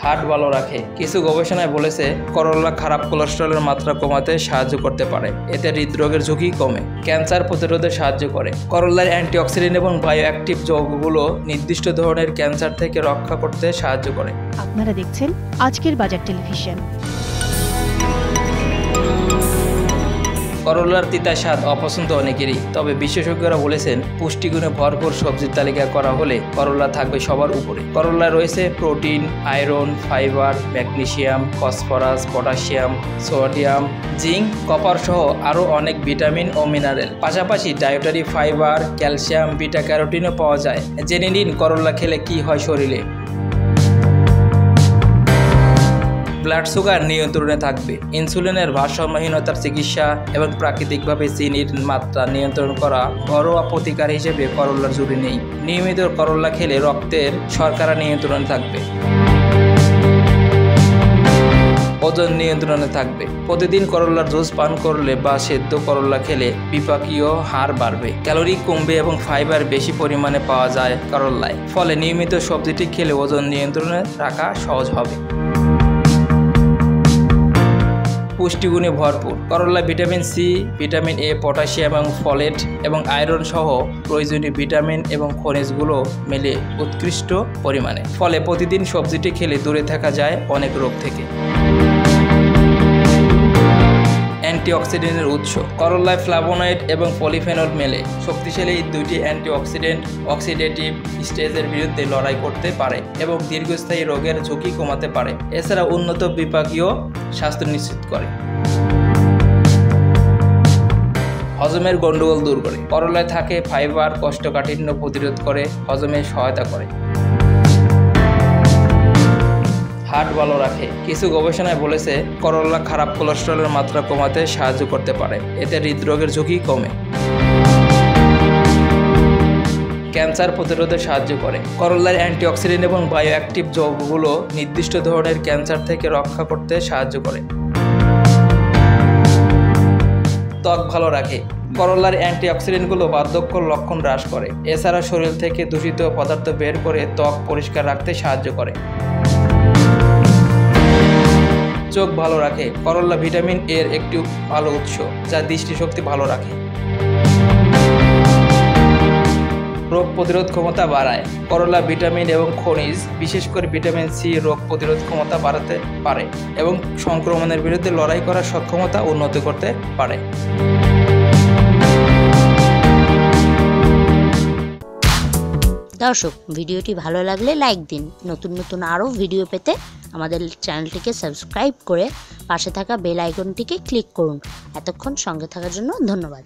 Heart ভালো রাখে। কিছু গবেষণায় বলেছে করলা খারাপ কোলেস্টেরলের মাত্রা কমাতে সাহায্য করতে পারে, এতে হৃদরোগের ঝুঁকি কমে। ক্যান্সার প্রতিরোধে সাহায্য করে। করলার অ্যান্টিঅক্সিডেন্ট এবং বায়োঅ্যাক্টিভ যৌগগুলো নির্দিষ্ট ধরনের ক্যান্সার থেকে রক্ষা করতে সাহায্য করে। আপনারা দেখছেন আজকের বাজার টেলিভিশন। করলার তিতা স্বাদ অপছন্দ অনেকেরই, তবে বিশেষজ্ঞরা বলেছেন পুষ্টিগুণে ভরপুর সবজির তালিকা করা হলে করলা থাকবে সবার উপরে। করলায় রয়েছে protein, iron, fibre, magnesium, phosphorus, potassium, sodium, zinc, copper সহ আরও অনেক ভিটামিন ও মিনারেল। পাশাপাশি ডায়েটারি ফাইবার, ক্যালসিয়াম, বিটা ক্যারোটিনও পাওয়া যায়। জেনে নিন করলা খেলে কি হয় শরীরে। ব্লাড সুগার নিয়ন্ত্রণে থাকবে। ইনসুলিনের ভারসাম্যহীনতার চিকিৎসা এবং প্রাকৃতিকভাবে চিনির মাত্রা নিয়ন্ত্রণ করা ঘরোয়া প্রতিকার হিসেবে করলার ঝুঁকি নেই। নিয়মিত করলা খেলে রক্তের শর্করা নিয়ন্ত্রণে থাকবে। ওজন নিয়ন্ত্রণে থাকবে। প্রতিদিন করলার জুস পান করলে বা সেদ্ধ করলা খেলে বিপাকীয় হার বাড়বে, ক্যালোরি কমবে এবং ফাইবার বেশি পরিমাণে পাওয়া যায় করলায়। ফলে নিয়মিত সবজিটি খেলে ওজন নিয়ন্ত্রণে রাখা সহজ হবে। পুষ্টিগুণে ভরপুর। করলায় vitamin C, vitamin A, potassium এবং ফলেট এবং আয়রন সহ প্রয়োজনীয় ভিটামিন এবং খনিজগুলো মেলে উৎকৃষ্ট পরিমাণে। ফলে প্রতিদিন সবজিটি খেলে দূরে থাকা যায় অনেক রোগ থেকে। অ্যান্টিঅক্সিডেন্টের উৎস। করলায় ফ্লাভোনয়েড এবং পলিফেনল মেলে। শক্তিশালী এই দুইটি অ্যান্টিঅক্সিডেন্ট অক্সিডেটিভ স্ট্রেসের বিরুদ্ধে লড়াই করতে পারে এবং দীর্ঘস্থায়ী রোগের ঝুঁকি কমাতে পারে। এছাড়া উন্নত বিপাকীয় স্বাস্থ্য নিশ্চিত করে। হজমের গন্ডগোল দূর করে। করলায় থাকে ফাইবার, কোষ্ঠকাঠিন্য প্রতিরোধ করে, হজমে সহায়তা করে। হার্ট ভালো রাখে। কিছু গবেষণায় বলেছে করলা খারাপ কোলেস্টেরলের মাত্রা কমাতে সাহায্য করতে পারে, এতে হৃদরোগের ঝুঁকি কমে। ক্যান্সার প্রতিরোধে সাহায্য করে। করলার অ্যান্টিঅক্সিডেন্ট এবং বায়োঅ্যাক্টিভ যৌগগুলো নির্দিষ্ট ধরনের ক্যান্সার থেকে রক্ষা করতে সাহায্য করে। ত্বক ভালো রাখে। করলার অ্যান্টিঅক্সিডেন্টগুলো বার্ধক্যের লক্ষণ হ্রাস করে। এছাড়া শরীর থেকে দূষিত পদার্থ বের করে ত্বক পরিষ্কার রাখতে সাহায্য করে। চোখ ভালো রাখে। করলা ভিটামিন এর একটি ভালো উৎস, যা দৃষ্টিশক্তি ভালো রাখে। রোগ প্রতিরোধ ক্ষমতা বাড়ায়। করলা ভিটামিন এবং খনিজ, বিশেষ করে ভিটামিন সি রোগ প্রতিরোধ ক্ষমতা বাড়াতে পারে এবং সংক্রমণের বিরুদ্ধে লড়াই করার সক্ষমতা উন্নত করতে পারে। দর্শক, ভিডিওটি ভালো লাগলে লাইক দিন। নতুন নতুন আরও ভিডিও পেতে আমাদের চ্যানেলটিকে সাবস্ক্রাইব করে পাশে থাকা বেল আইকনটিকে ক্লিক করুন। এতক্ষণ সঙ্গে থাকার জন্য ধন্যবাদ।